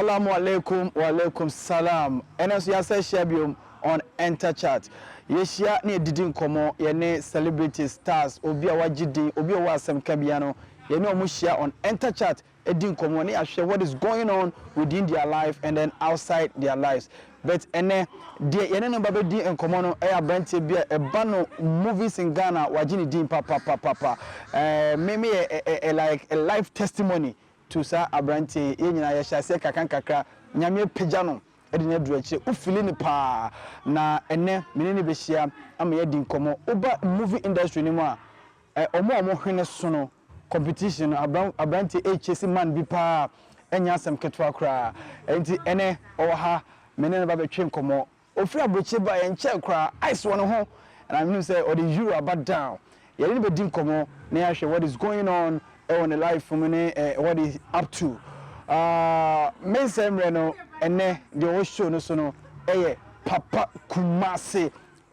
Assalamu alaikum wa alaikum salam. Enes ya say share on enterchat. Yeshia ne didi nkomo ye ne celebrity stars obi a wagidi obi a wasem kabiano ye ne omo share on enterchat edi nkomo ne ahwe what is going on within their life and then outside their lives. But ene de ye ne no baba di nkomo no e abrantie bia e ba no movies in Ghana wagini din papa maybe like a life testimony to sa abrantie ye nyina ye hya se kakan kakra nyame pagya no edine duache ufili ni pa na ene menene behia ama ye di nkomo oba movie industry ni mu a omo hwene so no competition abrantie chase man bi pa enya asem ketwa kra enti ene oha menene ba betwe nkomo ofri abroche ba ye nche kra ice won ho and I mean say or the euro about down ye ni be di nkomo na ya hwe what is going on on the life for me what is up to men semre no ene de o show no so no papa Kumasi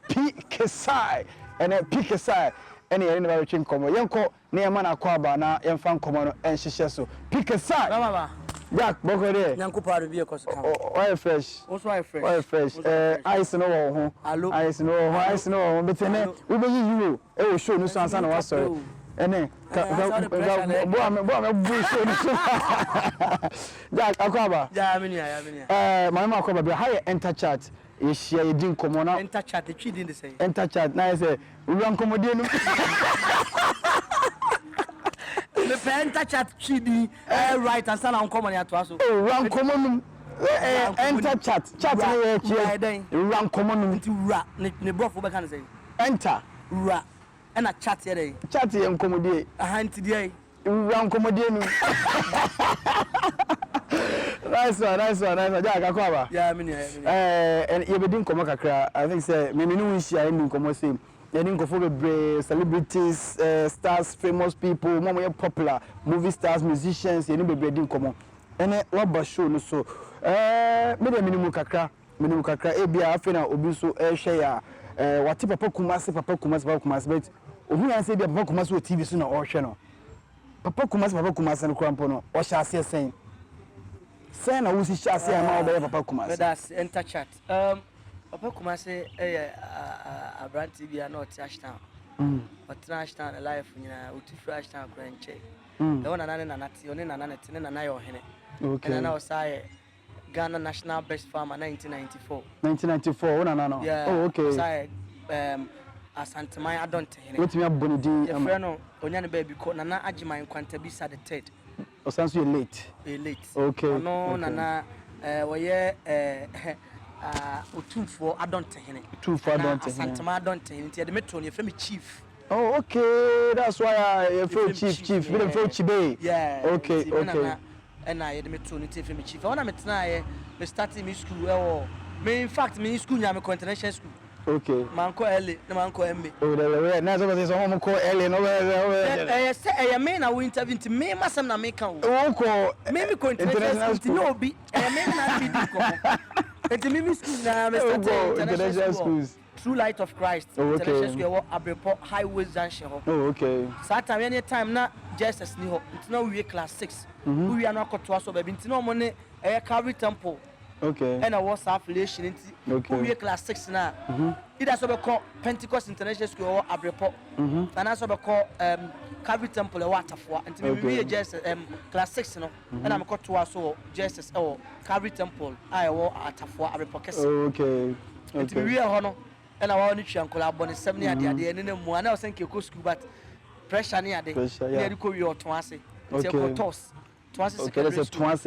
Pikesai ene Pikesai ene ye ne ba retwe nkomo yenko na ye ma na kwa ba na ye mfa nkomo no enhyehyɛ so Pikesai baba Jack bokore nyanko pa bi ekoso kan oil fresh oil fresh ice no wo ho ice no wo ho ice no wo ho betene we be you e show no so ansa na wa sorry ene bo am bu show no so Jack akwaba ya mini mama akwaba be high enterchat ye share ye din komo na enterchat e twi din de say enterchat na say we wan komodie no the enterchat twi right and sana uncommon ya to aso wan komon enterchat chat na ye chie wan komon nti wura ne brofo be kan say enter wura na chat ye dey chat ye nkomodie aha nti dey wan komodie no nice one ja ka kwa ba ya mini ye be din komo kakra I think say me no wi share ni komo say ye din kofo be celebrities stars famous people mo ye popular movie stars musicians ye ni be din komo ene laba show no so me de minimum kakra e bia afena obi so hwe ya wati papa Kumasi but ohu yan say bia papa Kumasi o TV so na o hwe no papa Kumasi no krampo no o hya ase sen say na wusi hya ase ma o be papa Kumasi that's enterchat papa Kumasi abranti bia na o ti ashtown o ti ashtown life nyina o ti free ashtown kra nche e wona nane nanati one nanane ne nana yo hene okay and na o say Ghana National Best Farmer 1994 wona nana oh okay say Asanteman adonte hene wetimi abonidi am e no onya ne ba bi ko nana agiman kwanta bi sa the third o sanso late okay no nana woye otumfo adonte hene Asanteman adonte hene ti de metro ne frame chief oh okay that's why you feel chief we dem feel chibe yeah okay and I de metro ne ti frame chief I wanna metna ye me starting me school me in fact me school nya me international school okay manko early na manko emme oh the na so say home ko early no say me na we interview me masam na me kan o ko me ko international school no bi me na bi ko enti me school na me start international schools True Light of Christ international school Abrepo Highway Junction oh okay Saturday any time na Jesus ni ho enti na we class 6 we are na koto so baby enti na mo ne Calvary Temple okay and I was affiliation into we class 6 now it has called Pentecost International School Abrepo and also called Calvary Temple Waterfall and we just class 6 no and I'm called to so Jesus Calvary Temple I war Waterfall Abrepo okay and we are hono and I want to collab 7 year dey and then I was think you school but pressure near dey near ko we otwase okay toss okay let's say twice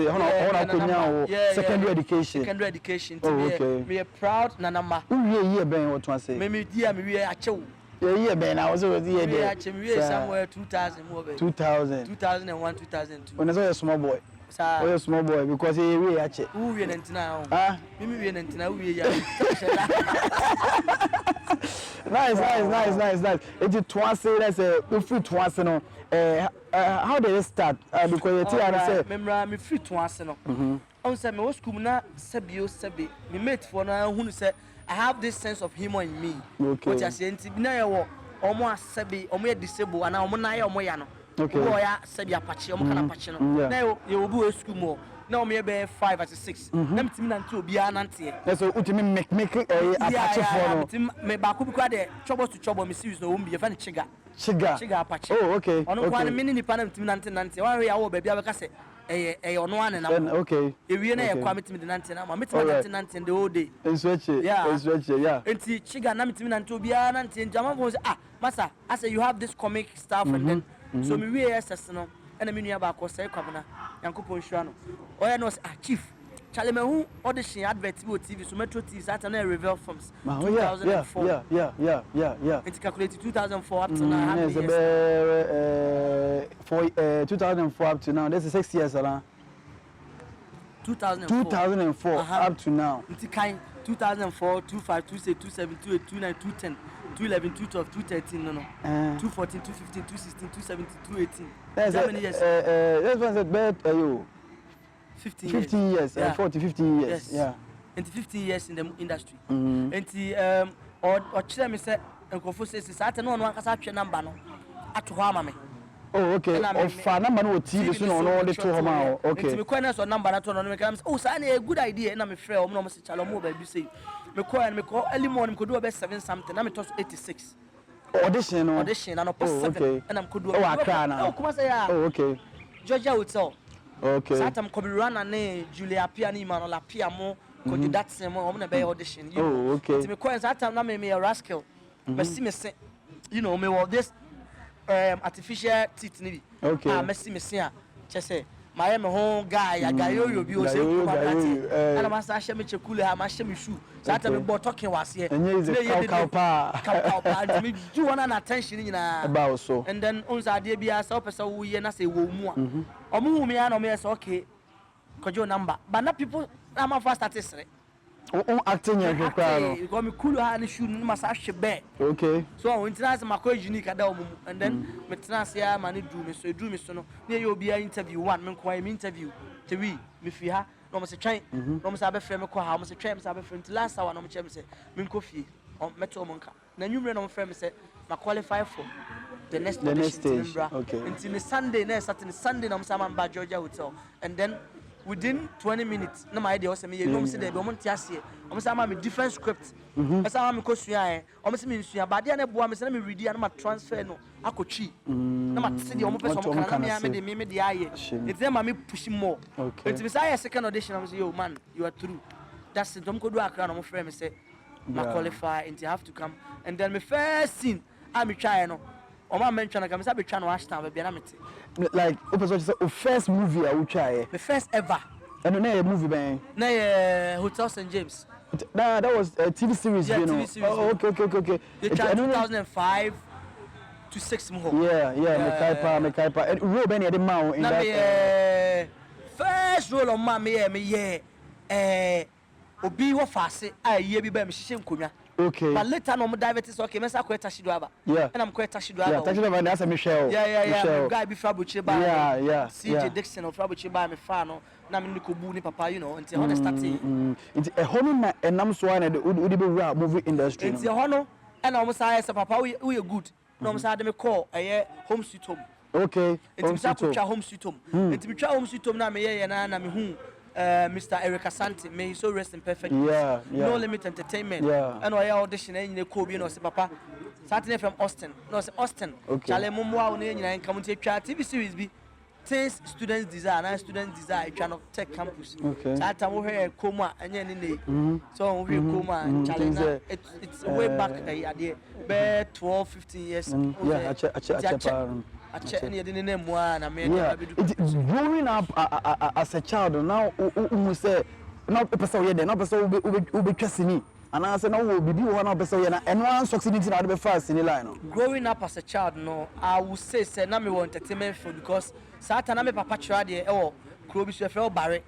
secondary education okay we are proud nanama we year ben what twice me dia me we achew year ben I was over year there we somewhere 2000 2001 2002 when I was a small boy a small boy because he we ache who we 99 me we 99 we ya nice it twice let's say we free twice no how did it start because you tell say remember me free twice no on say me was school na sebi me mate for na hunu say I have this sense of humor in me what you say nti na ye wo omo asebi omo ye disable ana omo na ye omo ya no okay wo ya sebi apache omo kana apache no na ye obu school mo now me be 5 at 6 na mtimi na nti obi anante so utimi make apache for no me ba ko bi kwa de chobo to chobo me series no wo bi e fa ne chiga apache oh okay ono kwa ne mini nipa na mtimi nante wan we ya wo ba bia be ka se ono ane na okay ewie na ye kwa mtimi de nante na ma mtimi nante the whole day ensweche yeah enti chiga na mtimi nante obi anante njama bo say masa I say you have this comic stuff and then so me we SS no and me nua ba ko say kwabona yankopon hwa no oya no chief chale me hu audition advert bi o TV so Metro TV sat na reveal films 2004 yeah it calculated 2004 up to now for 2004 up to now this is 6 years around 2004 up to now it kind 2004 25 26 27 28 29 210 211 212 213 no 214 215 216 217 218 that's how many years that's one said bad 15 years yeah. 40 15 years yes. yeah and 15 years in the industry and or chere me say enkofo say sat no no akasa twe number no ato ho ama me oh okay of number no TV so no dey to ho ma okay and me ko na so number na to no me kan say oh sa na a good idea na me frɛ o no mo se chalo mo ba bi say me ko early morning ko do be 7 something na me to 86 audition no no post 7 and I'm ko do oh Accra na oh kuma say ya oh okay Georgia Hotel okay satam ko bi run na Julia Pia ni Manola Pia mo ko do that same mo na be audition you oh okay me ko satam na me a rascal me see me say you know me this artificial teeth ni bi okay me see a che say my me home guy yo bi o say ko ba party and ma sa hye me chekule ha ma hye me shoe satam me bo talking was here cow pa me do one an attention nyina about so and then on sa de bia sa opesa wo ye na say wo mu a omu me ya na me say okay kojo number but na people am fast start acting here crowd because me cool ha ni shoe ni ma sa hye be okay so on international mako unique ada omu and then me trans ya ma ni do me so no na ye obi interview one me ko interview 3 me fi ha no mo se twen no mo sa be frɛ me ko ha mo se twen me sa be frɛ until last hour no mo chem se me ko fie on meto mo nka na nwumre no mo frɛ me se ma qualify for the next stage okay until Sunday na Saturday Sunday no mo sa man ba Georgia Hotel and then within 20 minutes na my idea was me no mo se dey be mo ntiase o mo sa ma me different script e sa ma me ko sua o mo se me sua ba dia na boa me se na me ready na ma transfer no akotwi na ma se dey o mo pese o mo kana na me dey aye it's them ma me push more until me say second audition I say yo man you are through that's it. Don't go do Accra no friend me say ma qualify and you have to come and then my first scene I me try no o ma mention am say be try no hashtag be na me like o first movie I will try the first ever and na movie ben na Hotel St James that was a TV series you know oh okay they tried 2005 to 6 more yeah me kaipa and role ben the man in that first role on ma me obi wo fase aye bi ba me hihye nkonwa okay but later no mo divert is okay me say ko tashi do aba and I'm ko tashi do aba yeah tashi do aba na say Michelle yeah guy bi fra bochi ba yeah CJ Dixon of fra bochi ba me fa no na me ko bu ni papa you know until honest starting it's a hono na enam so na the udi be rap movie industry until hono and I'm say papa we good no mo say de me call home sweet home okay home sweet home it me twa home sweet home na me ye na me hu Mr. Eric Asante, may he so rest in perfect peace. No Limit Entertainment. And I audition in the Kobe, no, say Papa. Saturday from Austin. No, say Austin. Chale Mumwa, and come to TV series be things students desire, and students desire, cannot tech campus. Okay. So I will hear Coma and then so we Coma and challenge. It's way back there, 12, 15 years. Growing up as a child now we say now person we there now person we be twasini and I say now we be one person na and one succeeding na be fast in line. Growing up as a child no I would say na me want entertainment for because Satan na me papa try there kuro bi so fe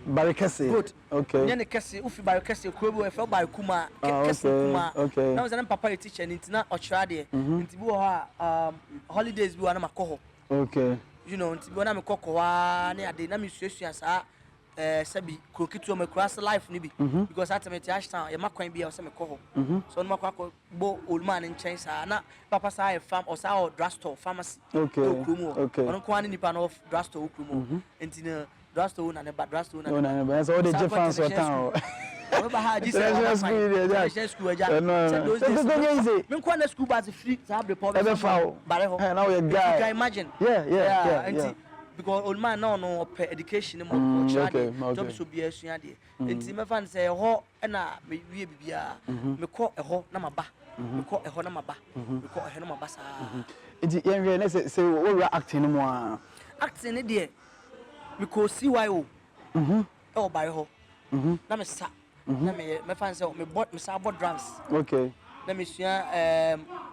Barry Kesse. Good. Okay. Nyane Kesse, ufi Barry Kesse, kuro bi fe Barry Kuma, Kesse Kuma. Okay. Now say papa teacher nti na ochra there. Nti bi ho holidays bi wa na makoho. Okay. You know, nti bi na me kokowa na ade na me suasua sa sabi krokitu me cross life ni bi because at me hashtag e makwan bi e say me koho. So no makwa bo old man in chain sa na papa sa e farm or sa drugstore pharmacy. Okay. Okay. Ono kwa ni nipa no drugstore okumo. Nti na Drasto na ne ba Drasto na ne ba so the difference what town we ba ha ji say school ja those days me kwa na school bus free to have the problem bare ho now you guy you can imagine yeah because old man no education mo job so be asua de enti me fan say ho na me wie bibia me ko ho na maba me ko ho na maba me ko ho na maba sa enti yen na say we acting no mo acting ne de me ko CYO e o bare ho na me sa na me fan say me sa board drums okay na me sua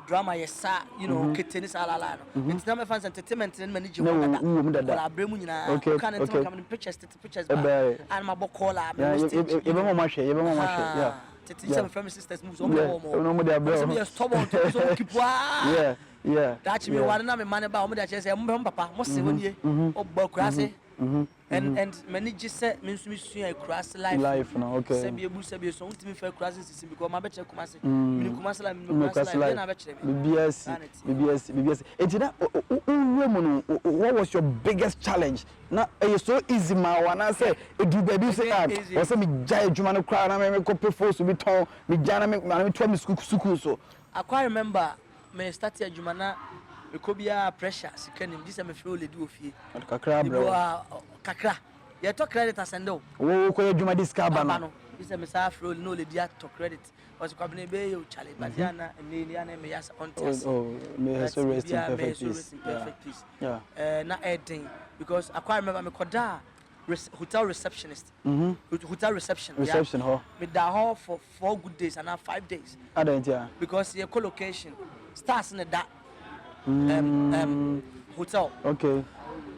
drama yesa you know keteni salala no enti na me fan say entertainment ne manage mo dada la bremu nyina kan enti come pictures ba and my bokola me you be mo hwe yeah teacher my family sisters move so mo dey bro so be stubborn to so keep yeah that me one na me man ba mo dey say mo papa mo se woni o gba kurase and manage say me sua kurase life no okay say be ebu so ntimi fa kurase sisi because ma be che Kumasi me Kumasi la me Kumasi la na be che me BBS enti na what was your biggest challenge na e so easy ma wana say edu baby say o say me jai adwuma no kra na me copy force be ton me jana me to me school so I quite remember me start adwuma na me ko bia pressure sikanim this me feel le do ofie kakra bro kakra ye to credit asendo wo ko adwuma diska ba no this me say feel no le dia to credit was ko be be yo chale but yana ni ana me yas on test me so rest in perfect peace na edin because I quite remember me koda hotel receptionist hotel reception me da ho for 4 good days and 5 days because your co-location stars in that hotel okay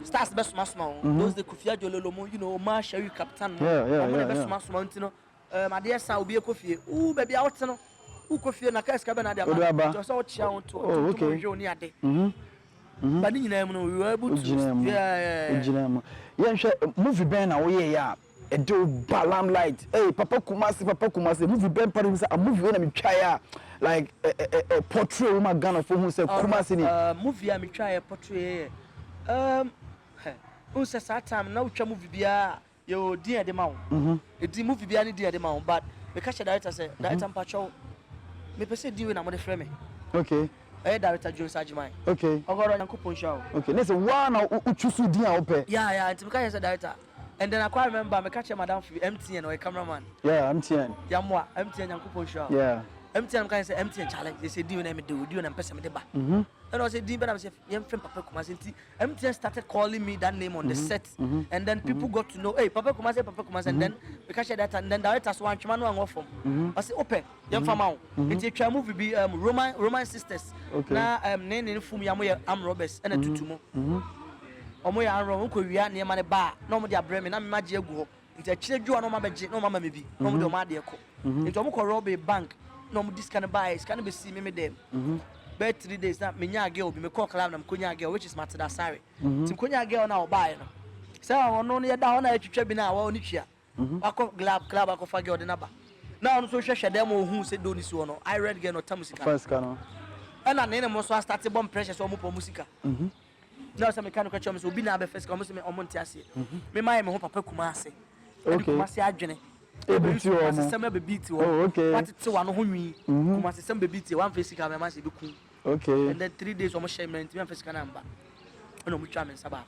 stars best small those the kufia jololomo you know ma shari captain best small ntino my dear sa obi ekofie baby out no ukofie na ka ska be na dia just so chia on to ni ade but ni nyina mu no we were able to movie ben na wo ye ya e do balam light hey papa Kumasi movie ben pare say a movie na me twa ya like a portrait woman Ghana for who say Kumasi ni movie a me twa ya portrait who say that time na utwa movie bia yo dia de ma wo di movie bia ni dia de ma wo but me catch director say director mpacho me pese di we na mo de frame okay director Jones Ajimai okay ogoro yankopon show okay let's say one na uchusu di a ope yeah it's because as director and then I quite remember me catch madam for MTN or a cameraman MTN yamwa MTN yankopon show MTN can say MTN challenge they say do na me do na pese me de ba and I say di but I say yam friend Papa Kumasi MTN started calling me that name on the set and then people got to know hey Papa Kumasi and then we catch that and then directors one chuma no an off from I say open yam fama it a try movie be Roman sisters na nene fum yam am Roberts and a tutumo omo ya anro nko wia ne ma ne ba na omo de abre me na me magi egu ho nti a kire dwo no ma beje no mama me bi no omo de omo ade ko nti omo ko rob bank no omo discan buy scan be see me dem be 3 days na me nya girl bi me call club na me konya girl which is Matilda Sari nti konya girl na obae no say ono no ye da ho na atwitwa bi na wa oni twia akọ club akọ fa girl de na ba na ono so hwehwe dem ohun se do ni so no I read girl no tamusika first ka no na ne mo so start bomb pressure so omo po musika now some mechanic catch so be na be first come me omonti ase me mai me ho Papa Kumasi Kumasi adwene ebuti o mo sem be beat o okay what it wa no ho nwi Kumasi sem be beat one face ka me ma se be ku okay and then 3 days o mo share me nti me face ka na mba no mo twa me saba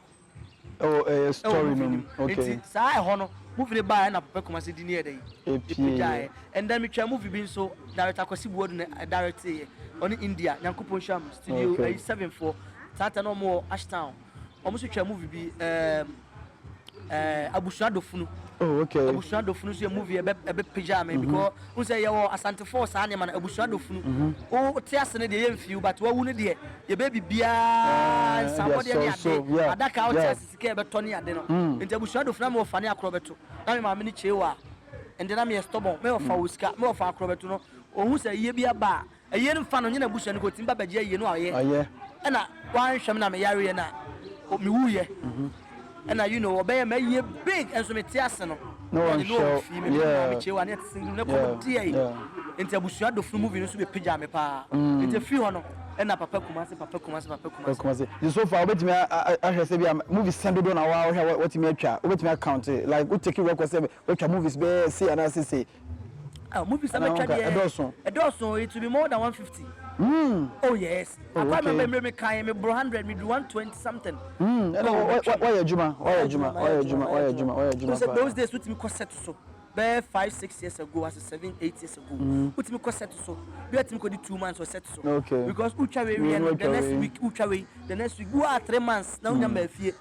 story no okay sai ho no movie ba na Papa Kumasi di ne dey and then me twa movie bin so director Kwasi Buodu na direct here on India Yankopon Sham studio 74 Tata no more Ashtown. Almost a movie be Abushado Funu. Oh, okay. Abushado Funu is a movie a bit pajama because we say you are Asante Force Animal Abushado Funu. Oh, tears in the few, but what would you baby beer and somebody at that couch as care about Tony at dinner. Into Abushado Flamme of Fanny Acrobato. I'm a mini chewa and then I'm a stubborn, me of Fauska, more of Acrobatuno, or who say ye be a bar. A year in fun on a bush and go timber by Jay, you know, yeah. And one shamana me yari na me wuye and you know obey me ye big and so me tiasano no one show me chewa na single na ko tie into abusua do movie no so be pija me pa into fi ho no na papa Kumasi. The so far obetimi ahwe say be movie send do na wa what me atwa obetimi account like we take record say we twa movies be see and say movies am twa there edoson it will be more than 150. Oh yes. I can't remember me kai me 100 me do 120 something. Why your juma so those days with me cost set so be 5-6 years ago as 7-8 years ago with me cost set so be at me go 2 months or set so okay because ucha we the next week ucha we the next week go 3 months now nyamba fie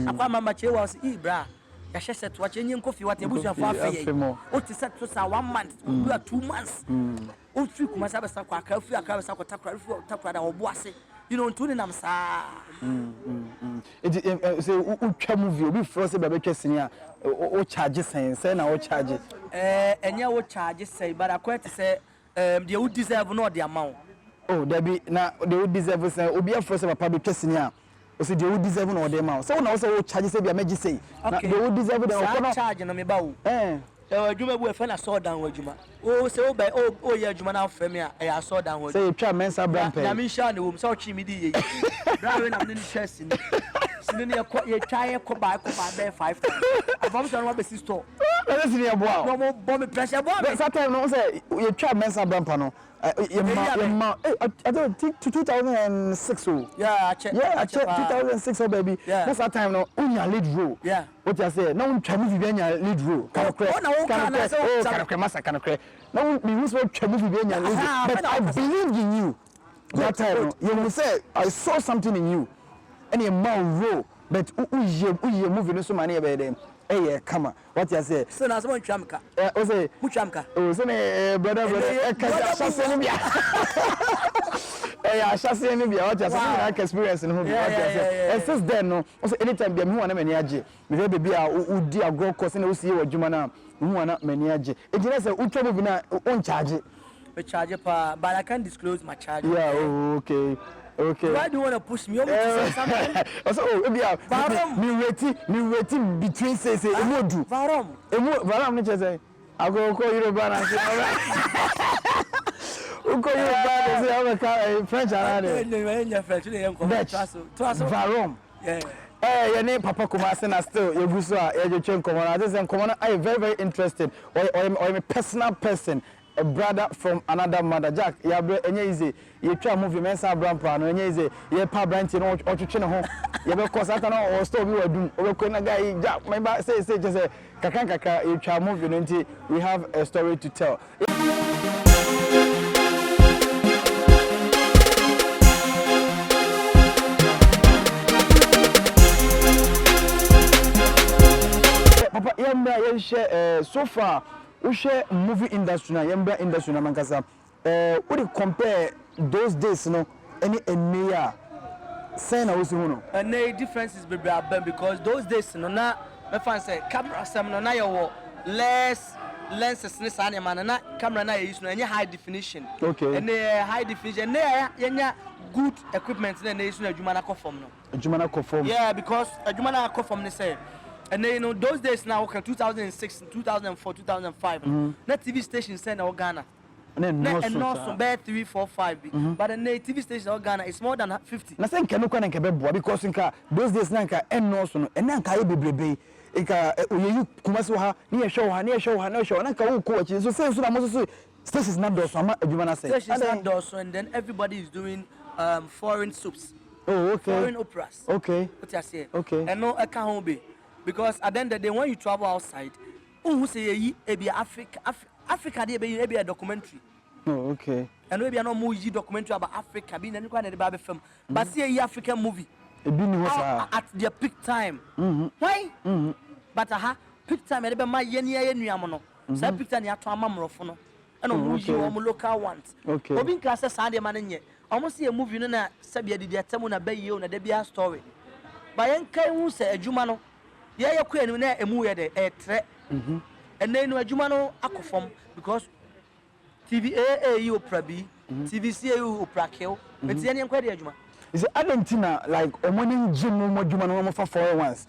akwa mama che was bra ya set to watch any coffee what ebusu afo afeye o ti set to sa 1 month do 2 months o free kuma sa be sa kwa aka free aka be sa kwa takra da obo ase you know ntuni nam sa it say utwa movie obi fro say be twesenia o charge say na o charge enya o charge say but akwete say they would deserve no the amount oh there be na they would deserve say obi afro say papa be twesenia o say they would deserve no the amount so na o say o charge say be meji say na they would deserve them o charge na me ba wo adwuma bu efe na so down adwuma o say o ye adwuma na afem a ya so down adwuma say you try mensa brampe na me sha na wo so chi mi di ye bra we na me ni chest ni sini ye try ye ko ba be 5 times abam so na be store na sini ye boa no mo bo me pressure bo me that time no say you try mensa brampe no I don't think 2006 oh yeah I check 2006 oh baby that's that time no unya lead role what you say now try movie be nya lead role kanokre masa kanokre now me who so try movie be nya lead but I believed in you that time you will say I saw something in you and a man role but uye movie no so many be them eh come on what you say so na so mo twamka o say mu twamka o say brother ka chase ni bia I chase ni bia what you say na experience no be what you say and since then no o say anytime be me wana mani age me be bia o di agro course na o sie wadwuma na me wana mani age e jina say utwa movie na on charge we charge pa but I can't disclose my charge yeah okay why do you want to push me? You want me to say something? Also, me waiting between say emodu. Varam ni chese. I go Yoruba na say. Uko Yoruba say America French arade. No, French. You come. Varam. Yeah. Your name Papa Kumasi na still you go so you change common. I say common I very interested. Or I'm a personal person. A brother from another mother Jack ya bre enye easy ye twa movie mensa brampa no enye easy ye pa branch no otwetwe ne ho ye be cause ata no o store bi wadum o be ko na guy Jack remember say just kakaka ye twa movie no nti we have a story to tell Papa yamba ye share so far we share movie industry na yamba industry na mankasa we compare those days no any near say na we no and the differences be because those days no na me fan say camera sam no na your less lenses ni sa man na camera na use no any high definition okay and high definition na yenya good equipment na use no adwuma na conform no adwuma na conform yeah because adwuma na conform ni say and then, you know, those days now, okay, 2006, 2004, 2005, that TV station send our Ghana. And also, bad 3, 4, 5. But the TV station of Ghana is more than 50. I think can because those days nanka and no so and nanka you be you Kumasi near show no show nanka ko so say so that station is not those so adwuma say station is not those and then everybody is doing foreign soups. Oh okay. Foreign operas. Okay. What you say? Okay. And no I can't be. Because at the end of the day, when you travel outside, who say be Africa be a documentary. Oh, okay. And maybe no movie documentary about Africa, being any kind of Bible film. But see a African movie. At their peak time. Why? But peak time, I my yeniamono. So peak time, you have to amamrofono. And movie local ones. Okay. Obin classes Sunday man yet. Almost see a movie na Sabia did the Tamuna Bay on a Debia story. By Enkai who say a Jumano. Yeah, you can na emu ye de threat. And then no adwuma no akofom because TV you opera B, TVC you opera kill. But any enquire adwuma. Is Argentina like omonin gym mo adwuma no for 4 once.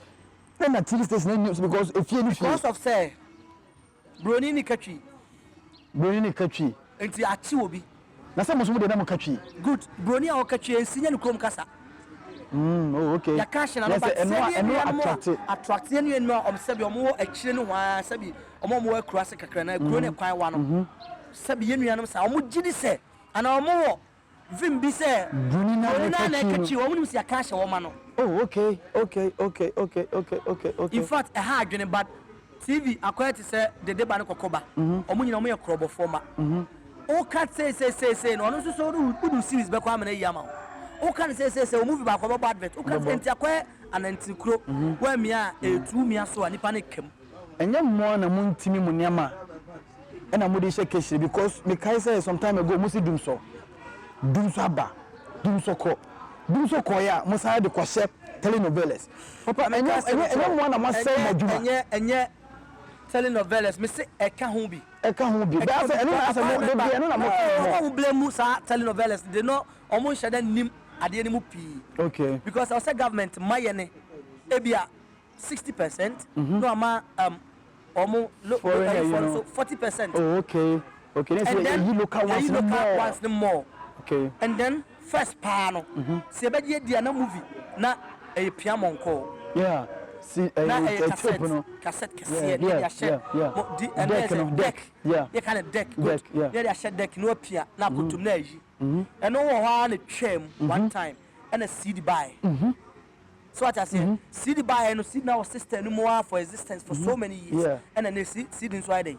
Then the TV station news because if you because of say Broni ni katwi. Broni ni katwi. Enti achi obi. na say mo so mo de na mo katwi good broni a o katwi ensinya ne krom kasa oh okay ya cash na no but attract enu enu a omsebi omo akire ne hwa sabi omo akura se kakra na akuro ne kwan wa no sabi enu anum sa omo gidi se ana omo wo vim bi se broni na katwi omo nim se ya cash wo ma no oh okay in fact a ha adwene but TV akwai te se de ba ne kokoba omo nyina omo ye krobo forma o cat say no no so do series be kwa amana yi ama o kan say o movie ba kwa ba advert o kan enti akwai ananti kro wa mia etu mia so anipa ne kem enye mo na mo ntimi mo niama e na mo de share because me kai say some time ago mo si dum so ko ya mo say de kwashe telenovelas papa enye mo na mo say majuma enye telenovelas me say eka ho bi ba say eno na say mo de bi eno na mo blame sa telenovelas they no omo shada nim ade ni mu pi okay because our government mayene ebia 60% no ama omo so 40%. Oh okay let's say you local ones more okay and then first pano se be dia na movie na e piano nko yeah see cassette dia share deck you kind of deck good dia share deck no pia na kotum na yi and no one na twem one time and a CD buy so what I say CD buy no CD now system no more for existence for so many years and then CD so dey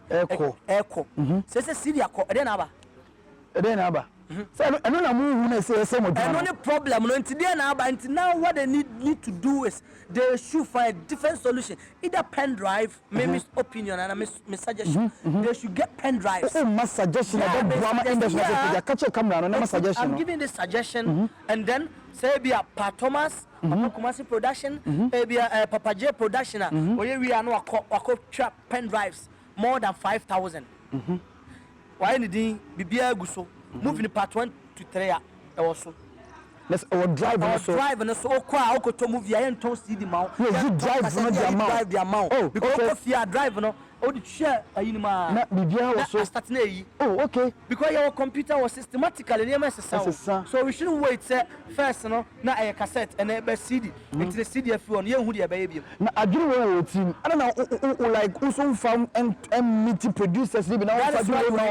echo say CD akọ e dey na aba so I know na mu na say mo do and no problem no until na aba until now what they need to do is they should find different solution either pen drive maybe opinion and my suggestion they should get pen drives my suggestion about drama industry ya catch a camera no na suggestion I'm giving this suggestion and then say be a Pa Thomas Kumasi production be a Papa J production we are no akọ trap pen drives more than 5,000 why anything bibia guso moving part 1 to 3 also let's our drive and so kwa okoto movie I don't see the amount you drive no the amount oh because if you are driving no o the share ayinima na bibia was start na yi oh okay because your computer was systematically near my so we shouldn't wait say first no na a cassette and a CD into the CD if on yen hu the baby na adwene we team I don't know like also found and meet producers be now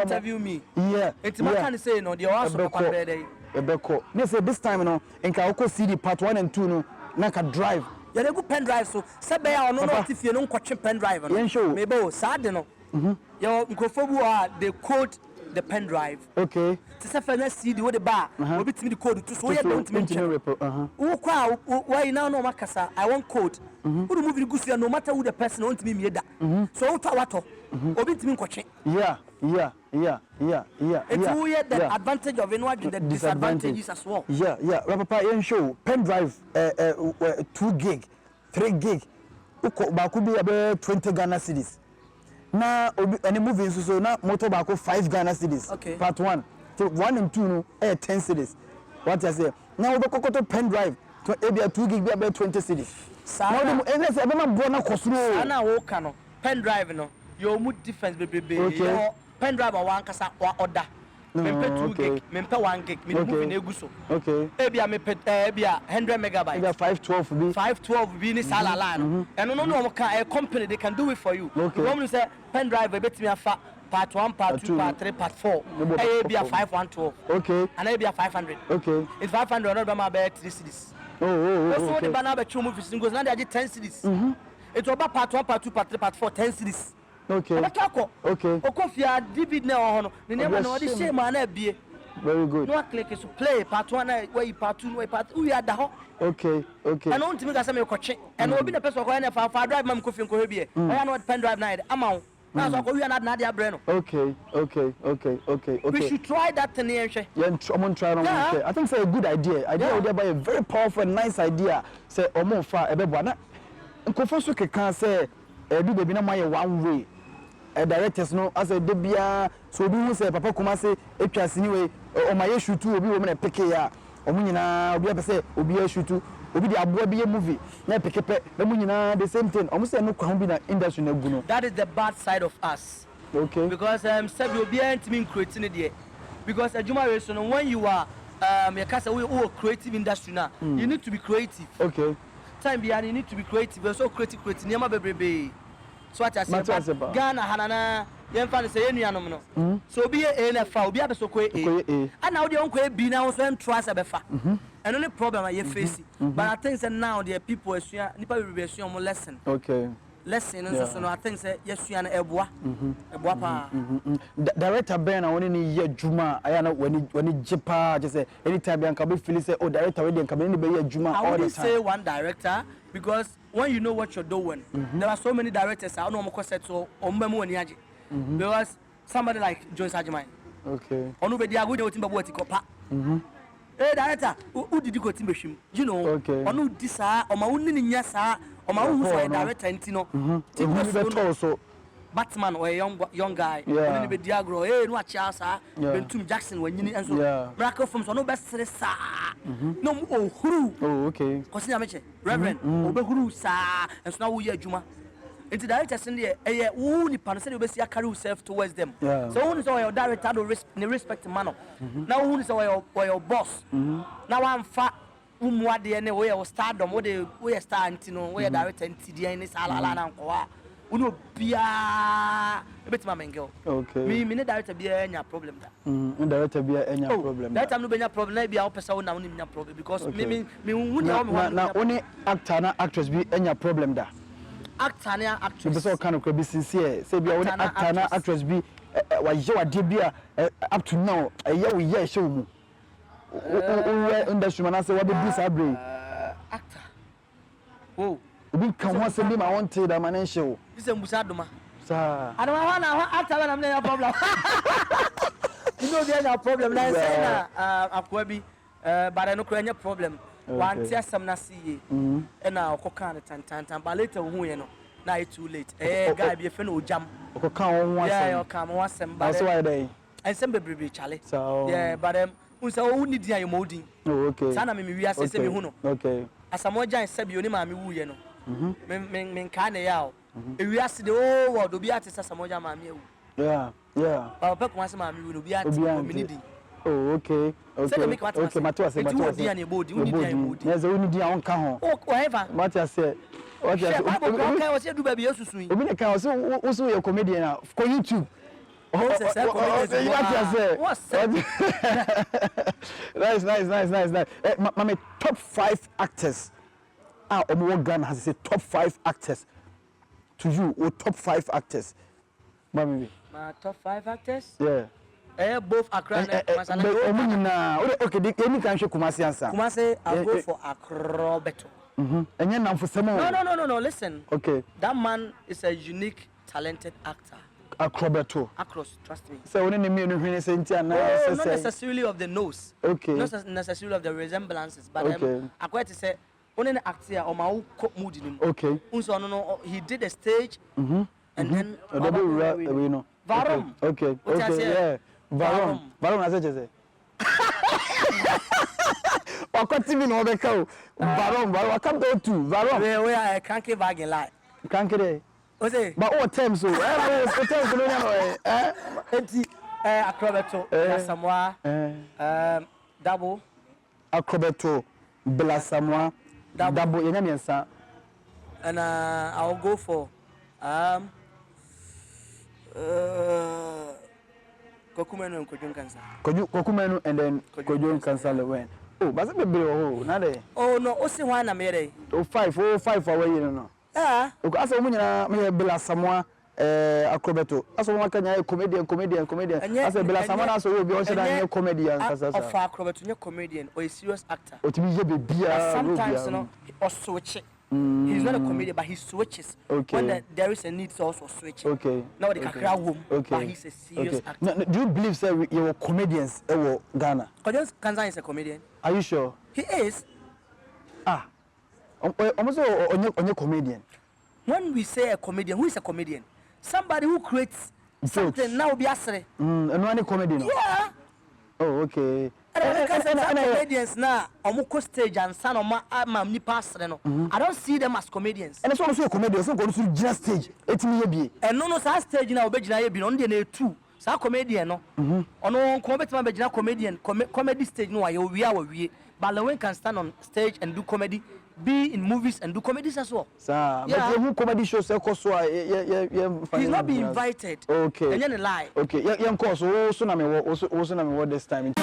interview me yeah it's my can say no the also kwa dey ebeko me say this time no enka oko CD part 1 and 2 no na ka drive ya dey go pen drive so say be ya no no tifie no nkotwe pen drive no maybe o sad no ya nkofobu they code the pen drive okay to say for CD what the bar obi timi the code to so you don't mention who kwa why now no makasa I want code who the movie gusu no matter who the person want me da so what wato obi timi nkotwe yeah it's who the advantage of anyone the disadvantages as well yeah papa yen show pen drive 2 gig 3 gig uko ba ku bi about 20 Ghana cedis na any movie so na motor ba ko 5 Ghana cedis part 1 so 1 and 2 no 10 cedis what I say now we kokoto pen drive to ebia 2 gig be about 20 cedis now dem say be na bo na kosuro na wo ka no pen drive no your mood difference bebe your pen drive one kasa wa order mempe 2 gig mempe 1 gig me movie na eguso okay ebia me ebia 100 megabytes ebia 512 be ni sala line and no a company they can do it for you okay when you say pen drive betimi afa part 1 part 2 part 3 part 4 ebia 512 okay and ebia 500 okay it's 500 no be my 3 cedis oh the banner be chu movie singles na dey 10 cedis it oba part 1 part 2 part 3 part 4 10 cedis okay okay okofia DVD na ho no ne nema na odi share ma na bie very good no click to play part 1 na where part 2 no part we are da ho okay and on timi ka say me kwetwe and obi na person ko na fa drive ma mkofi nko hebie I no pen drive na ama na so ko we na dey abre no okay we should try that thing here yeah try no I think it's a good idea would be a very powerful and nice idea say omo fa ebebo na nkofo so keka say do baby na my one way directors no as a debia so obi hu say papa Kumasi etwa sini we o ma ye shoot obi wo me na pick ya omu nyina obi apese obi ya shoot obi di abo bi movie na pick pe na mu nyina the same thing omu say no kwa bi na industry na gu no that is the bad side of us okay because said obi antimi creating there because adwuma we so no when you are your case we creative industry now you need to be creative. Okay. Time behind you need to be creative. You're so creative niam bebrebe. So what I say Ghana hanana yen fa say enuanom no. So be a na fa obi abesoko e. And now the onko B now so trust abefa. And only problem I face. But I think that now the people asua nipa bebrebe asua mo lesson. Okay. Lesson so no I think say yesua na eboa. Eboa pa. Director Ben na woni ni ye djuma aya na woni jipa je say anytime yan ka be feel say oh director we dey ka be ni be ye djuma all the time. I wouldn't say one director because when you know what you're doing, there are so many directors I don't know what set so ombemu ani age. Because somebody like Joyce Ajimai. Okay. Onu be dia go dey otimba bo atikopa. Hey director, who did you go timbe hwim? You know. Okay. Onu di saa, o ma wonni ni nya saa, o ma who so director ntino. Timbe so Batman or a young guy. Oni be diagro, hey no acha saa. Bentum Jackson wanyini enso. Miracle films no best saa. No huru. Oh okay. Kosi na meche. Reverend, obehuru saa. Enso na wo ye adwuma. Into directors in there, who ni pan say you be see carry yourself towards them. So who is your director do respect manner. Now who is your boss. Now I'm fat umwa de ne we stardom we star antino we director ntidi en sala la na nko a. Uno bia ebetima mengel. Okay. Me ne director bia enya problem da. Director bia enya problem. That time no benya problem na bia opesa wo na wo nya problem because me hu na only actor na actress bi enya problem da. Actor and actress. Because all kind of be sincere. Say be only actor and actress be wa je wa de bia up to now we hear show mu. Industry man say what be this abre. Actor. Oh. Obi kan ho say be ma want that man show. This is Musa Doma. Sir. I don't want actor when I'm no problem. You know there's no problem na say na akwabi but I no kra problem. One tear some na see and now cocan tan but later who you know now it's too late guy be a friend of jam yeah come once some but that's why they and some baby Charlie so yeah but unsa who need your molding okay sana me we say me hu no okay asamoja sabi oni ma me wu ye no men kan ya o e wi ase de o wo do bi ate asamoja ma me wu yeah papa ko ase ma me wu no bi ate community. Oh, okay. Okay, Matua say. Yes, we need your own car. Oh, whatever. Matia say. What you say? Okay, was you do baby Yesu. Obi na kan also your comedian na for YouTube. What's Nice. My top 5 actors. Omo Ghana has said top 5 actors. To you, or top 5 actors. My top 5 actors? Yeah. Both Accra and Kumasi. Okay, any can show Kumasi answer. Kumasi, I'll go for Accra better. And you're now for some more. No, listen. Okay. That man is a unique, talented actor. Acrobato. Across, trust me. So when you mean not necessarily of the nose. Okay. Not necessarily of the resemblances, but I quite to say only an actor or my mood in him. Okay. No, he did a stage and then we know. Varum. Okay. Yeah. Varum na say. What TV no be ka. Varum. I come to two. Varum. We I can't give bag in lie. Can't get. O say. But what time so? Terms no know enti acrobato Samoa double acrobato Blasamoa double yenya miensa. And I'll go for Kokumenu and Kojun Cancer. Kokumenu and then Kojun Cancer when. Oh, but it's a bit oh no, Osi one I made. Oh, 5 away, you know. Yeah. As a woman, may be Samoa acrobato. As a one can a comedian. As a Belasamana, so you'll be also a comedian. Of acrobat, you're comedian or a serious actor. Or to be sometimes, you know, or switch. He's not a comedian, but he switches. Okay. When there is a need to also switch. Okay. Now the crowd room, but he's a serious actor. No, do you believe, sir, you were comedians in Ghana? Kojun Kanza is a comedian. Are you sure? He is. Almost a comedian. When we say a comedian, who is a comedian? Somebody who creates something now be asre. And one comedian. Yeah. Oh, okay. Comedians now, omuko stage and son of my nipa asre no. I don't see them as comedians. And it's also a comedian, so go to just stage. It's me be. And no stage now obejina ye bi no dey na 2. sa comedian no ono ko betima be gina comedy stage no aye we but Lewin can stand on stage and do comedy, be in movies and do comedies as well. Sir, but who comedy shows so he's not being invited. Okay. And then a lie. Okay. Yeah, of course. Also na me what this time.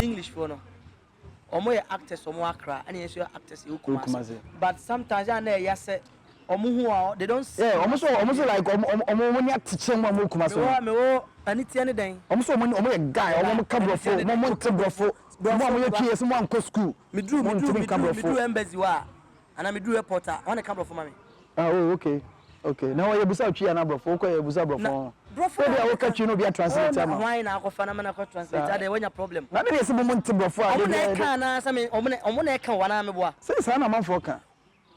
English for no. Omo ye actors omo Accra and yes you actors you Kumasi. But sometimes I know say they don't see. Yeah, almost like omo teacher mo Kumasi. Me wo ani tie ne den. Almost omo a guy, omo cabrofo, omo tebrofo. Omo ye PS mo anko school. Me do embassy wa. And me do reporter. I want to cabrofo mami. Oh, okay. Okay. Now you busa twi na brofo, ko you busa brofo. Brofo dey o ka twi no be translate am. Why na ko fa na me translate. Dey wanya problem. Na dey say mo tebrofo a. Omo na ka na say me omo na ka wana me boa. Say sa na man for ka.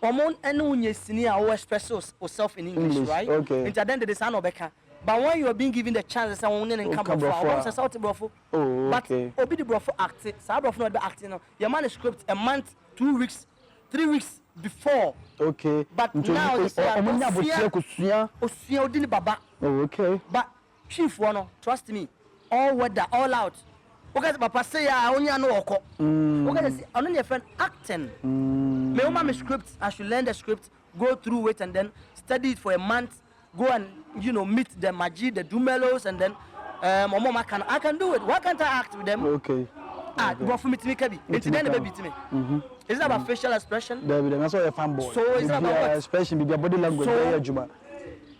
Omo ene unye sini a o express yourself in English, right? Okay. Into then the sound obeka. But when you are being given the chance say won ne nka brofo, say sauti brofo. Oh, okay. But obi the brofo act, say brofo no be acting no. Your manuscript a month, 2 weeks, 3 weeks before. Okay. But now you say Osua odini baba. Oh, okay. But chief one, trust me, all weather, all out. Okay, papa say ya onya no oko. Okay, say on your friend acting. Me oma me script, I should learn the script, go through it and then study it for a month, go and meet the Magi, the Dumelos and then I can do it. Why can't I act with them? Okay. But for me to make it's then the baby to me. Is that about facial expression? That's why you're fanboy. So is that about expression, be body language,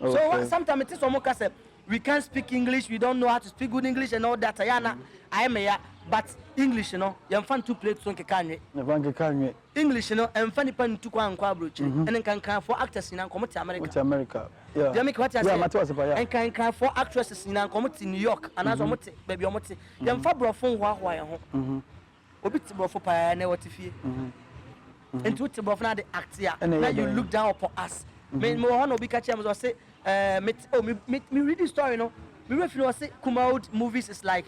so sometimes it is almost say we can't speak English, we don't know how to speak good English and all that. I am here, but English, you're fun to play to Kanye. English, and funny pen to Kwan Quabruch, and then can for actors in America. Yeah. They make what I say, and can for actresses in New York, and as a baby omote. Young Fabro phone while Obit for Pia, never to fear. And to the Bofna the act here, and now you look down upon us. Me more no be catch him or say me read the story no me if you say come out movies is like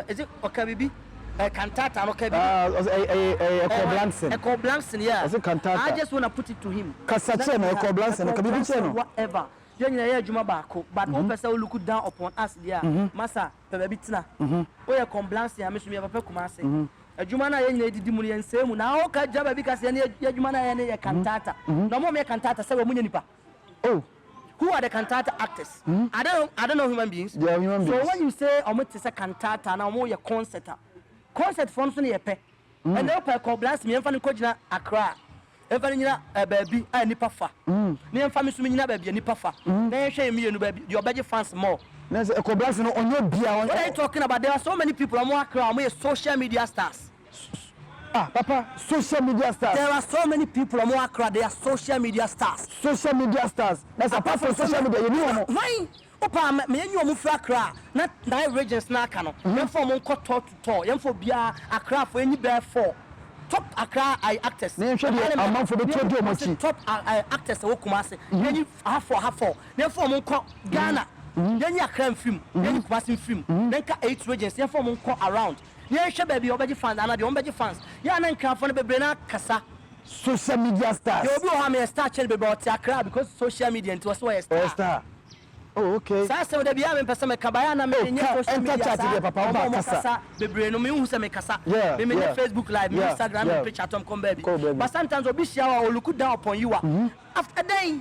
is it Okabibi cantata no Okabibi Echo Blanson yeah is it cantata I just want to put it to him Kasache no Echo Blanson Okabibi channel whatever you know juma baako but one person will look down upon us there massa baby tina o ya Blanson ya me so me papa Kumasi adwuma na ye nyina didi mu ne nsemu na o ka jaba bi kase ne adwuma na ye ne cantata no mo me cantata say we munya nipa oh who are the cantata actors I don't know human beings they are human beings so when you say omo te say cantata na omo ye concert form so ne ye pe and they pe ko blast me emfa ne ko gina Accra emfa ne nyina baabi a nipa fa ne emfa me so me nyina baabi nipa fa na ye hwe me yenu baabi the obeje fans more. Let's Echo Blanson on your beer. What are you talking about? There are so many people on Accra, social media stars. Papa, social media stars. There are so many people on Accra, they are social media stars. Social media stars. That's apart from social media, you know. Why? Opa, me you mu fra Accra. Na regions na aka no. Yem for mo nko to to. Yem for bia Accra for any bear for. Top Accra actors. Name show the amount for the top actors wo Kumasi. Yem half for. Yem for mo nko Ghana. Yem Accra film. Yem Kumasi film. Then ka 8 regions. Yem for mo nko around. Yeah, baby, obeji fans, and the obeji fans. Yeah, na nka for be na kasa. Social media stars. You obi o ha me star channel be about Accra because social media into was a star. Oh, okay. Sa se we bia me pese me kabaya na me nya social media. Enterchat dey papa o kasa. Bebre no me hu se me kasa. Me Facebook live, me Instagram, me picture tom come baby. But sometimes obi share or look down upon you after day.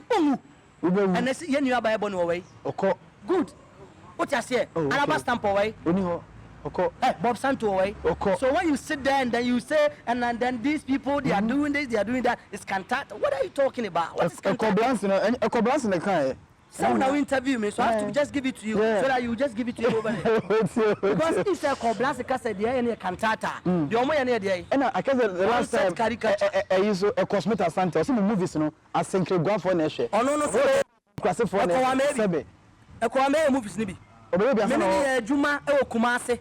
And they say you new Bible no way. Okay. Good. What you say? Alaba stamp away. Oni ho. Okay. Bob Santo away. Okay. So when you sit there and then you say, and then these people, they are doing this, they are doing that, it's cantata. What are you talking about? What is cantata? Echo Blanson, the kind. Someone will interview me, so I have to just give it to you, so that you just give it to you over there. Because it's a Echo Blanson, because they are in a cantata. The only one there. And I guess the last time I use a cosmetic Santa, some movies, I think you go for Neshe. Oh, no, classic for Neshe. Echo movies, Nibi. Many Juma Kumasi,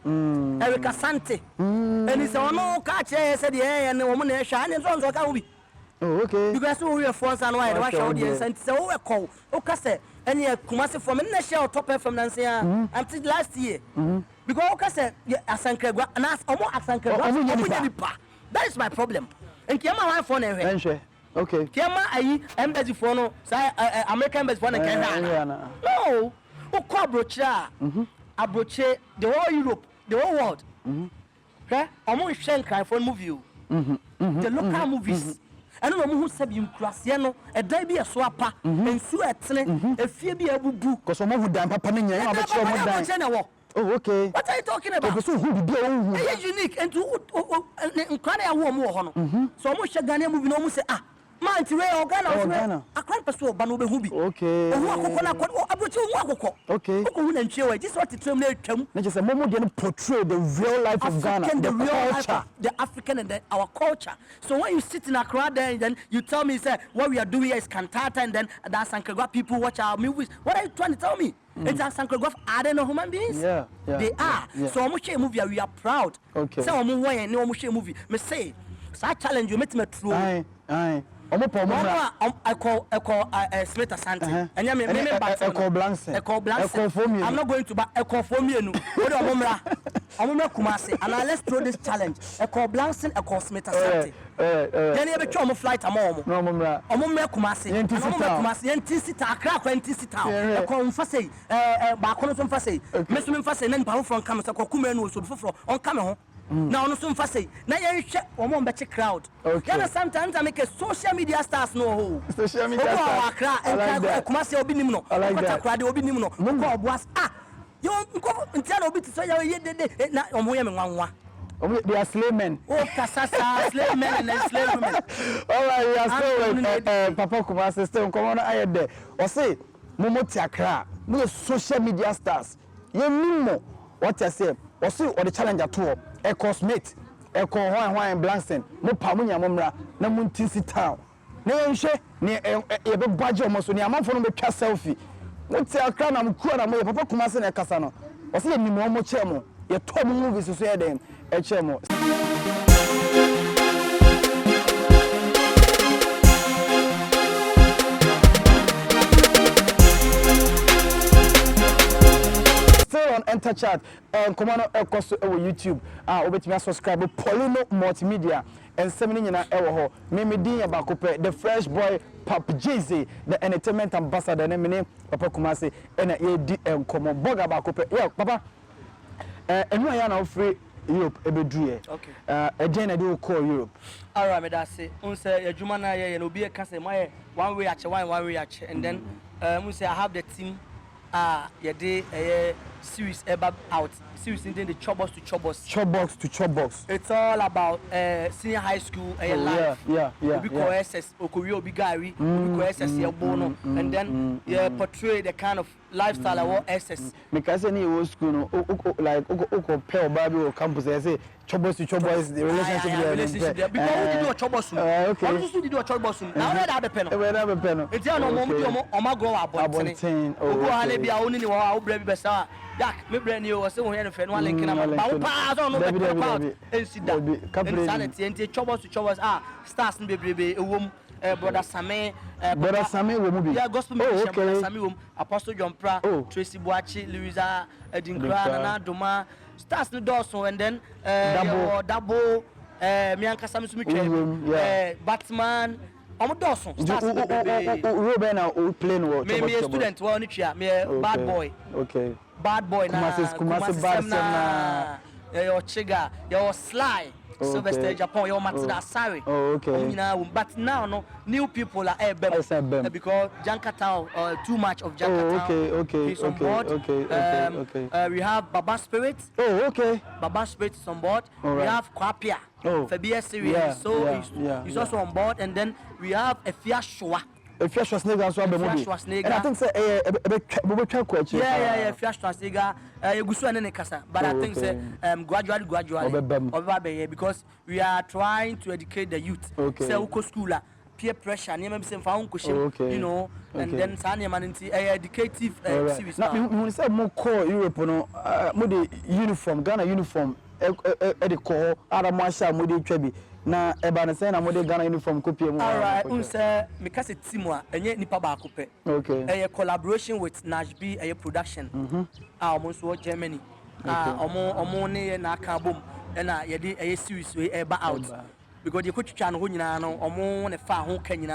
Erica Sante, and it's no catch, said the air and the woman shine and so on. Oh, okay. You guys who are France and white, watch audience and so a call. Okay, and you Kumasi from a shell top from Nancy until last year. Because Okase, Asanka, and ask Omo Asanka, That is my problem. And Kiama one phone anyway. Okay. Kiama ayi embassy phone no, say American embassy phone can no. O ko abrocha. Abroche the whole Europe, the whole world. Okay? Omo hwe nkran phone movie. The local movies. I don't know who said you Crasiano, a day be a swapper, and Sue at Sene, a fear be a boo, because some of them papa in your oh, okay. What are you talking about? So who be unique and to Crania woman. So much a Ghana movie almost say, ah, man, to Ray or Ghana, a crime person, Banu Hubi. Okay. Okay. This is what the term is a moment to portray the real life of Ghana, the real culture, the African and our culture. So when you sit in a crowd there and then you tell me, say, what we are doing here is cantata and then that's Sankragwa people watch our movies. What are you trying to tell me? It's a Sankragwa, I don't know human beings. Yeah. They are. So almost a movie, we are proud. Okay. So I'm going to almost a movie. Me say, so I challenge you, make me true. Aye. I call Smith Asante. And I call Blanc. I'm not going to buy a call for me. I'm not Kumasi. And let's throw this challenge. I call Blanc, I call Smith Asante. Then you have a charm of flight. I'm on Kumasi. And Kumasi, and Tissita, a crack and Tissita. I call Fase, Bacono Fase, Mr. Fase, and then Pau from Kamasa, Kumen, so before on Camel. Now, no soon fast now you check one better crowd. Okay. Sometimes I make a social media stars no social media stars. Kumasi obinimno. I like that. Crowd obinimno. Mungo was you go until obi to say you na omoye me nwanwa. They are slave men. Oh, Kasasa, slave men and slave women. All right, we are still with Papa Kumasi. Still, come on, I had there. Or say, Momo Tiakra, no social media stars. You know what I say. Or see, or the challenge at all. A cosmate, a call Hawaiian Blanson, no Pamunia Momra, no Muntisi town. No share near a budget almost when your mom from the cast selfie. What's a crown? I'm cool. I'm Papa Kumasi and Casano. Or see me more chemo. Your top movies to say them a chemo. On enterchat and come on across YouTube. Over to me subscribe to Poleeno Multimedia and 7 in an Mimi Dia Bakope, the fresh boy Pap Jay-Z, the entertainment ambassador, and name Papa Kumasi and a come on Boga Bakope. Yeah, Papa. And we are now free Europe every day. Okay. Again, I do call Europe. All right, that's it. Unse Jumana and Obi Kase, my one way at one way at, and then I have the team. Yeah, they series out. Series in the Chobos to Chobos. Chobos to Chobos. It's all about senior high school life. Yeah. We call SS Okurio Bigari, we call SS Bono, and then portray the kind of lifestyle of SS. Because any old school, like Oko Pell Bible or campus, I say Chobos to Chobos, the relationship there. Because we do a Chobos. Okay. We just do a Chobos. Now we have a pen. We have a pen. It's not no more. I'm going to go out. Only our brave besa. Yak, me brand new. So we have a friend one link in our mouth. I don't know about insanity and Chobos to Chobos. Stars in baby, a woman, brother Same, yeah, gospel musician, brother Same, Apostle John Pra, Tracy Boachi, Louisa, Dinkran, and Doma. Stars the Dawson and then double, Mianka Samusumi, Batman. I'm a Dawson. Ruben or Poleeno. Maybe a student, one me bad boy. Okay. Bad boy now. Kumasi bad your Chiga, your Sly. Sylvester Japan, your Matsuda Sari. Oh, okay. But now, no new people are because Jankatown, too much of Jankatown. Okay. He's on board. Okay. We have Baba Spirit. Oh, okay. Baba Spirit is on board. We have Kwapia. Fabia series. He's also on board, and then we have a Fiashua. A Fiashua also on the movie. And I think say Fiashua but I think say gradually because we are trying to educate the youth. Say uko school peer pressure near you know, and then educative series. Now when say more core Europe no more uniform Ghana uniform the core Aramasha mode trebi na eba na say na mode Ghana uniform copy mu. All right, say because it's team a enye nipa ba ko pe. Okay. A collaboration with Nashby a production. Almost wo Germany. Omo ne na ka bom na ye de a series we eba out. because you could channel who you know or more the far who can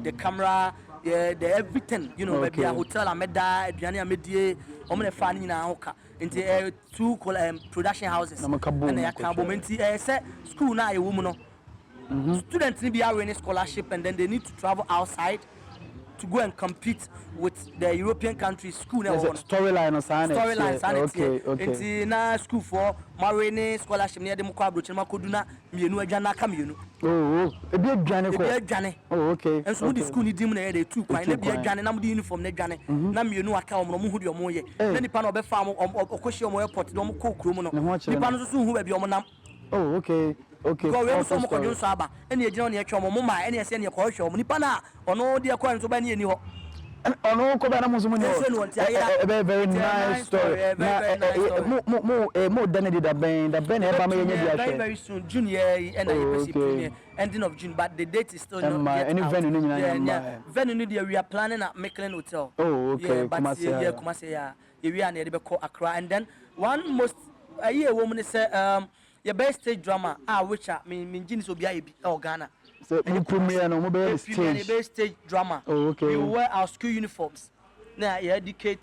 the camera the everything maybe a hotel I made that Adriana Medie or the fan in our into 2 production houses and they can moment set school now a woman students need to be winning scholarship and then they need to travel outside to go and compete with the European countries. School now. Storyline or sign. Okay. Na school for marine scholarship near the Mukabro Chema Koduna, Mienu Jana Kamiunu. Oh, a big Jane. Oh, okay. And so the school need them there, they too. I never be a Jane, I'm the uniform, Nejane. Namienu account, Mudio Moye. Then the pan of a farm or Koshio Airport, don't cook Krumono. The pan who will be on them. Oh, okay. Okay. Go away from Kojon Saba, any Johnny Chomoma, any senior Korsho, Nipana, or no dear coins of any. And on Kobana Musumuni, a very nice story. More than it did very soon, Junior and ending of June, but the date is still not yet. Any venue, we are planning at Mecklin Hotel. Oh, okay. Kumasi, we are near the Accra, and then one most a year woman said, your best stage drama, which I mean, Jeans will be Ghana. So, premiere no mobile stage drama. Oh, okay. We wear our school uniforms. Now, you educate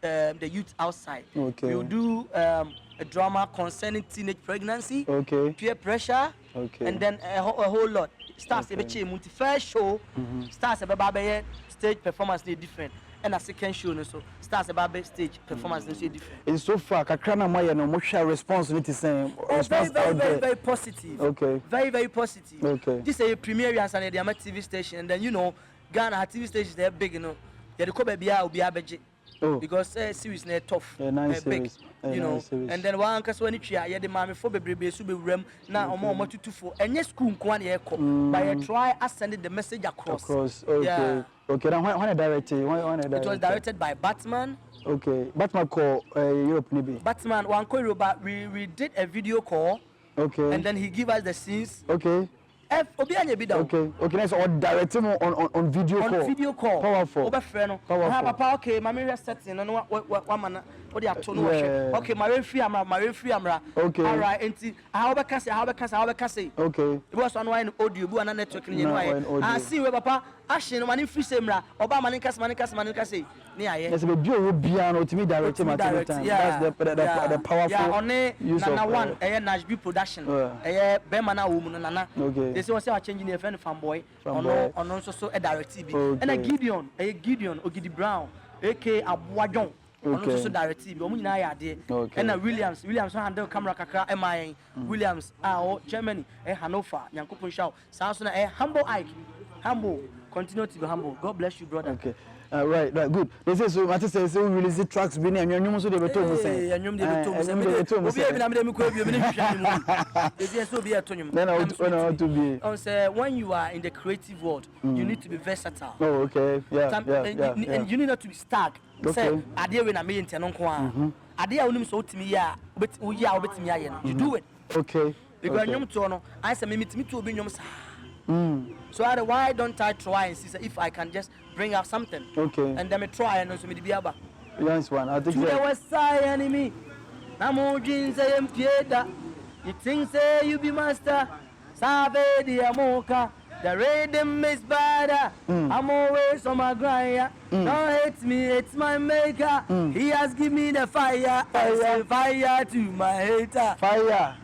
the youth outside. Okay. You do a drama concerning teenage pregnancy, peer pressure, and then a whole lot. Starts a multi-fair show, starts a stage performance, they different. And a second show, so starts about stage performance and different. It's so far, Kakrana Maya no more responsibility saying very positive. Okay. Very positive. Okay. This is a premiere and the TV station, and then Ghana TV stations they're big, Yeah, the Kobe will be average. Because series is tough. Nice big. Nice and then one cause when you the mommy for baby so be rem now more to for and yes school kwan by try sending the message across. Okay. Yeah. Okay, now when directed? It was directed by Batman. Okay, Batman call Europe maybe. Batman one call but we did a video call. Okay. And then he give us the scenes. Okay. Okay, nice. Or direct him on video call. On video call. Powerful. Papa, okay, my mirror setting and what man what they are told. Okay, my free amra. Okay. All right, and how about say. Okay. It was on one audio, one network in your I see where Papa Ashin, one free semra, Obama Manicas say. Yes, but you piano to me directed my time. That's the powerful. Yeah, only one, a Nashville production. A Bemana woman, Nana. Okay. They say I'm changing the friend fanboy on also a direct TV. And a Gideon, Ogidi Brown, aka Abuajon. Okay. Also direct TV. And a Williams handle camera kakra MIA. Williams Germany, Hanover, Yankupon Shaw, Samson, humble Ike. Humble. Continue to be humble. God bless you, brother. Okay. Right, good. They say so. Matter says we release the tracks. Been and you must do the tour. Say, and you do the tour. We have been able to be. Say when you are in the creative world, you need to be versatile. Oh, okay. Yeah. And you need not to be stuck. Say, I deal with a million tenon kwa. I deal with him so to me, yeah, but we are with me. You do it. Okay. Because you know, I say, me to be your. So why don't I try and see if I can just bring out something? Okay. And then I try and also me be able. Nice one. I think to the west side enemy. Namo jeans and pieda. You think say you be master? Save the amoka. The rhythm is better. I'm always on my grind. Don't hate me, it's my maker. He has given me the fire. Fire to my hater. Fire.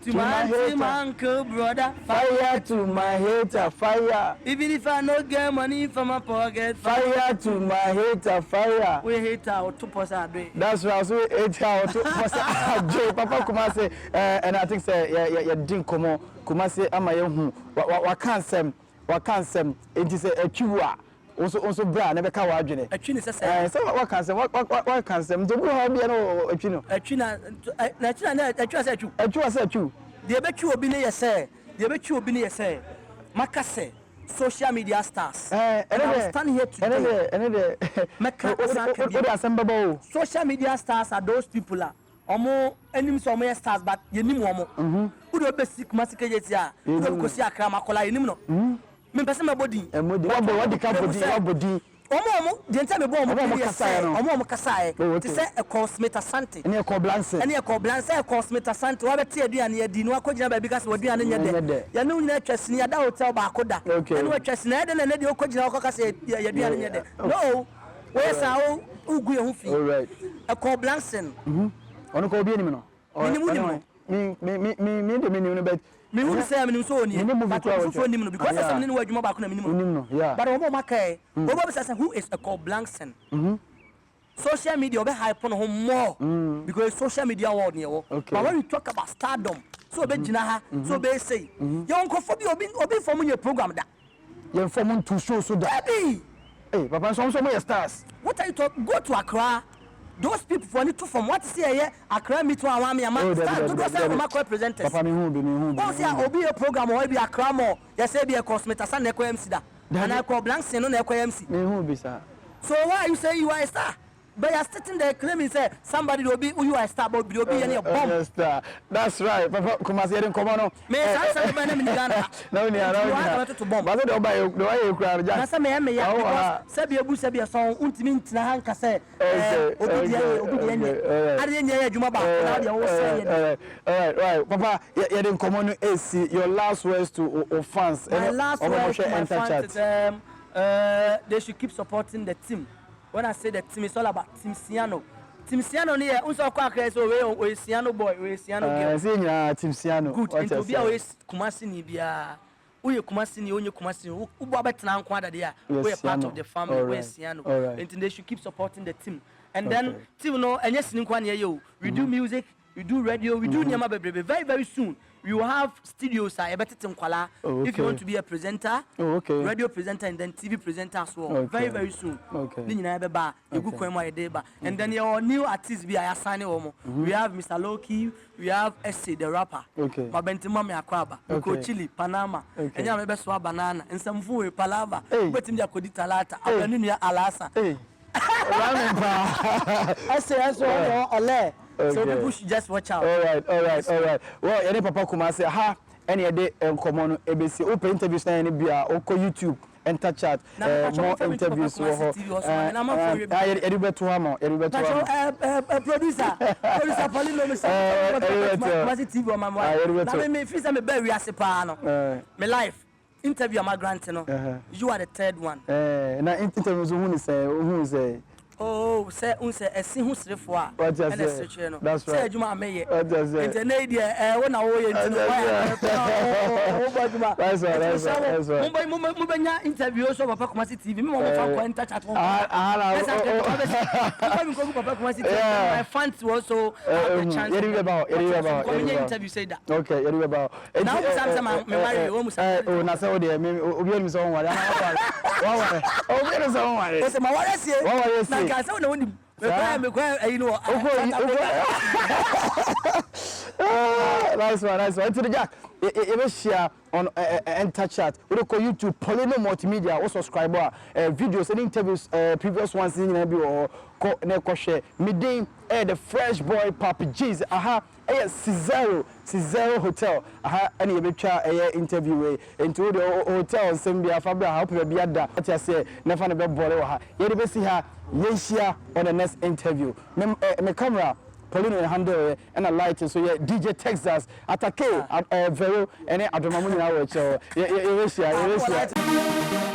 To my uncle, brother. Fire to my hater, fire. Even if I no get money from my pocket. Fire to my hater, fire. We hate our 2%. That's right, so we hate our 2%. Papa Kumasi, and I think say yeah drink Kumasi ama yehu. Wa cancel. It is a chua. Also bra never ka wa adwene. Atwini sese. So what cancel? What cancel? Do we have be no atwino? Atwina atwa say atwu. Atwa say atwu. The betchu obi ne yese. The betchu obi ne yese. Makase social media stars. Stand here today. Social media stars are those people omo enim so omo stars but yenim omo. Who do basic masike yetia. Who do kosi akra makola yenim no. Me person my body. What the body? Omo the entire me omo kasa no omo kasa ti say e cosmate asante ene e call blanse e cosmate asante wa beti aduane adi no akogina ba bi kasa aduane nyede ya no nyina twasini ya da hotel ba akoda ene wa twasini ya de na de okogina okakasa ya aduane nyede no we sa ugu ye hu fi all right e call blanse ono ko obi enim no me de me no bet me who say me so oni but for nim no because some ni wadwuma ba ko na me nim no yeah but omo makai obo be say who is a call blankson social media obe hype on him more because social media world near but when we talk about stardom so be gina ha so be say you uncle for be obi form your program da you form to show so that hey papa some your stars what are you talk go to Accra. Those people for need to from what see here Accra meet one am start to go say my representatives papa me hu oh say obi a program or be Accra more you say be a cosmeta san na ekwa MC da and I call blank say no na ekwa MC me hu be sir so why you say you are a star but you are sitting there claiming say somebody will be who you are a star but will be any bomb star that's right papa Kumasi didn't come on me say be na me Ghana no ni ara to bomb but do buy do why you cry just na say me ya because say be ebu say be so untimi ntina hanka say obi dia ade nya ya adwuma ba na dia wo say all right papa you didn't come on AC your last words to fans my last words to my fans they should keep supporting the team. When I say the team, it's all about Team Siano. Team Siano here, unso kwa kre so we Siano boy, we Siano girl. Say nya Team Siano. Good. And to be always Kumasi ni bia. Uye Kumasi ni onye Kumasi. Ubo abetena nko ada dia. We are part of the family, we Siano. And they should keep supporting the team. And then team no enye sini kwa ne yo. We do music, we do radio, we do nyama bebrebe. Very very soon. We will have studios Nkwala if you want to be a presenter, radio presenter and then TV presenter as well. Very very soon. And then your new artists be we have Mr. Loki, we have Essay the rapper. Mabentima me akwaba. Chili, Panama. And ya mebe swa banana. And some food palava. But in the kodita lata. Abenunia alasa. Essay ole. So people should just watch out. All right. Well, any papa Kumasi ha any day common ABC open interviews na any bia oko YouTube enterchat more interviews wo producer Poleeno me say Kumasi TV o mama na me feel say me be wiase pa no me life interview am grant no you are the third one na interviews who say oh, say unse esi hu srefo a and esreche no say adwuma ameye internet dia wona wo ye ntino that's right mo banya interview so papa Kumasi TV me mo fa ko enterchat mo papa Kumasi TV my fans also have the chance interview say that okay you about now some me marry o musa oh na say o de me obi oni so won ware na obi oni so won ware o se ma ware sie Nice one, nice one. To the Jack, it share on enterchat. We go YouTube, Poleeno Multimedia, or subscriber videos and interviews, previous ones in or share. Midday, the fresh boy, Papi G's. Cesaro Hotel. Any interview into the hotel, Sambia Fabia, hope you be at that. I say, never never borrow. You see her, yes, on the next interview. My camera. Poleeno handle and a light so yeah DJ Texas attack Vero and Adomamu na we so yeah